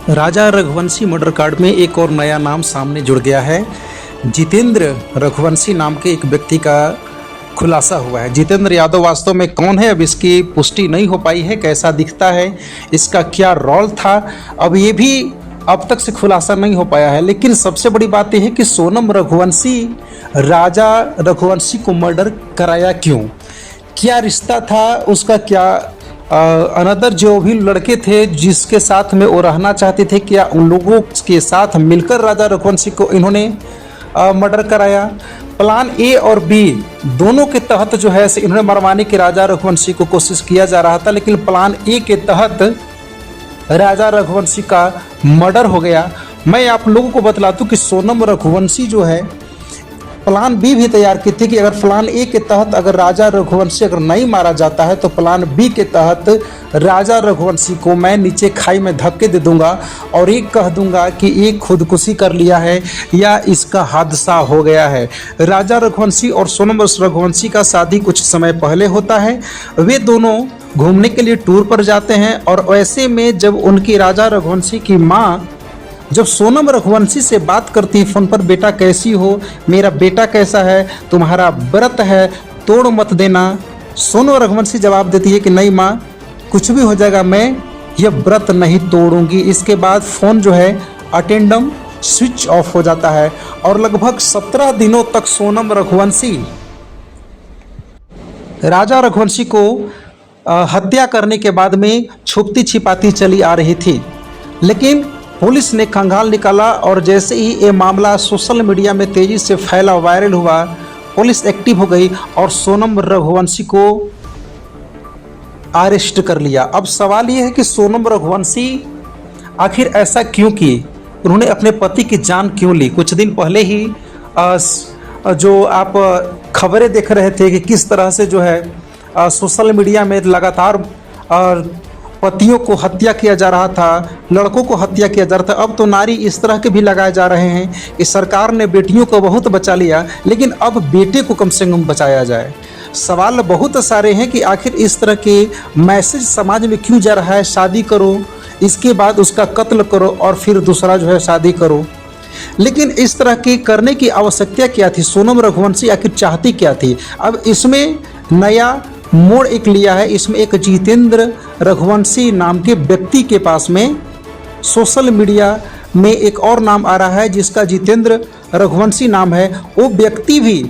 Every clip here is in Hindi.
राजा रघुवंशी मर्डर कांड में एक और नया नाम सामने जुड़ गया है। जितेंद्र रघुवंशी नाम के एक व्यक्ति का खुलासा हुआ है। जितेंद्र यादव वास्तव में कौन है, अब इसकी पुष्टि नहीं हो पाई है। कैसा दिखता है, इसका क्या रोल था, अब ये भी अब तक से खुलासा नहीं हो पाया है। लेकिन सबसे बड़ी बात यह है कि सोनम रघुवंशी राजा रघुवंशी को मर्डर कराया क्यों, क्या रिश्ता था उसका, क्या अनदर जो भी लड़के थे जिसके साथ में वो रहना चाहते थे, क्या उन लोगों के साथ मिलकर राजा रघुवंशी को इन्होंने मर्डर कराया। प्लान ए और बी दोनों के तहत जो है इन्होंने मरवाने की राजा रघुवंशी को कोशिश किया जा रहा था, लेकिन प्लान ए के तहत राजा रघुवंशी का मर्डर हो गया। मैं आप लोगों को बतला दूं कि सोनम रघुवंशी जो है प्लान बी भी तैयार की थी कि अगर प्लान ए के तहत अगर राजा रघुवंशी अगर नहीं मारा जाता है तो प्लान बी के तहत राजा रघुवंशी को मैं नीचे खाई में धक्के दे दूंगा और एक कह दूंगा कि ये खुदकुशी कर लिया है या इसका हादसा हो गया है। राजा रघुवंशी और सोनम रघुवंशी का शादी कुछ समय पहले होता है। वे दोनों घूमने के लिए टूर पर जाते हैं और ऐसे में जब उनकी राजा रघुवंशी की माँ जब सोनम रघुवंशी से बात करती है फ़ोन पर, बेटा कैसी हो, मेरा बेटा कैसा है, तुम्हारा व्रत है तोड़ मत देना। सोनम रघुवंशी जवाब देती है कि नहीं माँ, कुछ भी हो जाएगा, मैं यह व्रत नहीं तोड़ूंगी। इसके बाद फ़ोन जो है अटेंडम स्विच ऑफ हो जाता है और लगभग 17 दिनों तक सोनम रघुवंशी राजा रघुवंशी को हत्या करने के बाद में छुपती छिपाती चली आ रही थी। लेकिन पुलिस ने खंगाल निकाला और जैसे ही ये मामला सोशल मीडिया में तेज़ी से फैला, वायरल हुआ, पुलिस एक्टिव हो गई और सोनम रघुवंशी को अरेस्ट कर लिया। अब सवाल ये है कि सोनम रघुवंशी आखिर ऐसा क्यों की, उन्होंने अपने पति की जान क्यों ली। कुछ दिन पहले ही जो आप खबरें देख रहे थे कि किस तरह से जो है सोशल मीडिया में लगातार पतियों को हत्या किया जा रहा था, लड़कों को हत्या किया जा रहा था। अब तो नारी इस तरह के भी लगाए जा रहे हैं कि सरकार ने बेटियों को बहुत बचा लिया, लेकिन अब बेटे को कम से कम बचाया जाए। सवाल बहुत सारे हैं कि आखिर इस तरह के मैसेज समाज में क्यों जा रहा है, शादी करो इसके बाद उसका कत्ल करो और फिर दूसरा जो है शादी करो। लेकिन इस तरह की करने की आवश्यकता क्या थी, सोनम रघुवंशी आखिर चाहती क्या थी। अब इसमें नया मोड़ एक लिया है। इसमें एक जितेंद्र रघुवंशी नाम के व्यक्ति के पास में सोशल मीडिया में एक और नाम आ रहा है जिसका जितेंद्र रघुवंशी नाम है। वो व्यक्ति भी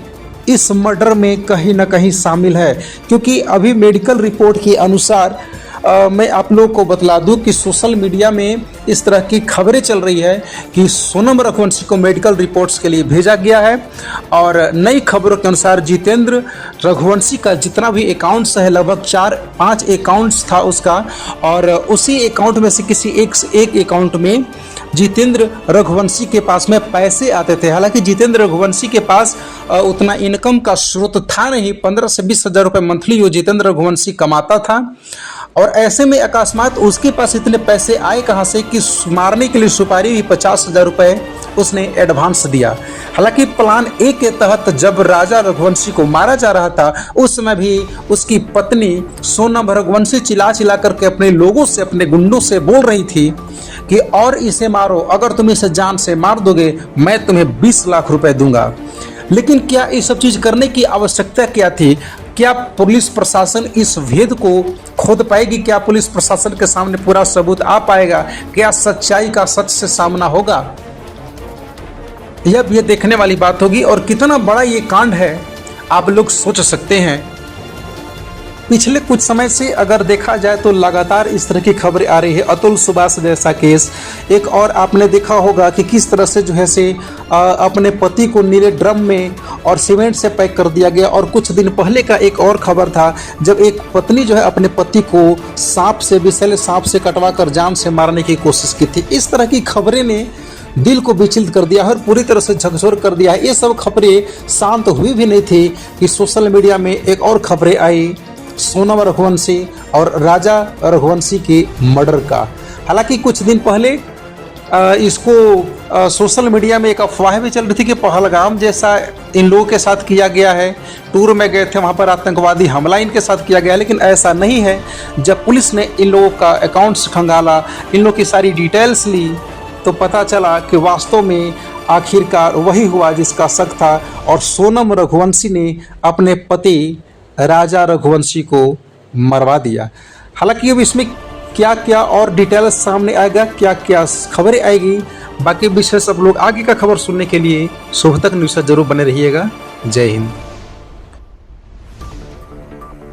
इस मर्डर में कहीं ना कहीं शामिल है, क्योंकि अभी मेडिकल रिपोर्ट के अनुसार मैं आप लोगों को बतला दूं कि सोशल मीडिया में इस तरह की खबरें चल रही है कि सोनम रघुवंशी को मेडिकल रिपोर्ट्स के लिए भेजा गया है। और नई खबरों के अनुसार जितेंद्र रघुवंशी का जितना भी अकाउंट्स है, लगभग 4-5 अकाउंट्स था उसका, और उसी अकाउंट में से किसी एक अकाउंट में जितेंद्र रघुवंशी के पास में पैसे आते थे। हालांकि जितेंद्र रघुवंशी के पास उतना इनकम का स्रोत था नहीं, 15 से 20 हज़ार रुपये मंथली वो जितेंद्र रघुवंशी कमाता था। और ऐसे में अकस्मात उसके पास इतने पैसे आए कहाँ से कि मारने के लिए सुपारी भी 50,000 रुपये उसने एडवांस दिया। हालांकि प्लान ए के तहत जब राजा रघुवंशी को मारा जा रहा था उस समय भी उसकी पत्नी सोनम रघुवंशी चिल्ला चिल्ला करके अपने लोगों से, अपने गुंडों से बोल रही थी कि और इसे मारो, अगर तुम इसे जान से मार दोगे मैं तुम्हें 20 लाख रुपए दूंगा। लेकिन क्या ये सब चीज़ करने की आवश्यकता क्या थी? क्या पुलिस प्रशासन इस भेद को खोद पाएगी? क्या पुलिस प्रशासन के सामने पूरा सबूत आ पाएगा? क्या सच्चाई का सच से सामना होगा? यह देखने वाली बात होगी। और कितना बड़ा ये कांड है आप लोग सोच सकते हैं। पिछले कुछ समय से अगर देखा जाए तो लगातार इस तरह की खबरें आ रही है। अतुल सुभाष जैसा केस, एक और आपने देखा होगा कि किस तरह से जो है से अपने पति को नीले ड्रम में और सीमेंट से पैक कर दिया गया। और कुछ दिन पहले का एक और खबर था जब एक पत्नी जो है अपने पति को सांप से, विषैले सांप से कटवा कर जान से मारने की कोशिश की थी। इस तरह की खबरें ने दिल को विचलित कर दिया है और पूरी तरह से झकझोर कर दिया है। ये सब खबरें शांत हुई भी नहीं थी कि सोशल मीडिया में एक और खबरें आई सोनम रघुवंशी और राजा रघुवंशी के मर्डर का। हालांकि कुछ दिन पहले इसको सोशल मीडिया में एक अफवाह भी चल रही थी कि पहलगाम जैसा इन लोगों के साथ किया गया है, टूर में गए थे वहाँ पर आतंकवादी हमला इनके साथ किया गया, लेकिन ऐसा नहीं है। जब पुलिस ने इन लोगों का अकाउंट्स खंगाला, इन लोगों की सारी डिटेल्स ली, तो पता चला कि वास्तव में आखिरकार वही हुआ जिसका शक था, और सोनम रघुवंशी ने अपने पति राजा रघुवंशी को मरवा दिया। हालांकि अब इसमें क्या क्या और डिटेल्स सामने आएगा, क्या क्या खबरें आएगी, बाकी विषय सब लोग आगे का खबर सुनने के लिए सुबह तक न्यूज़ से जरूर बने रहिएगा। जय हिंद।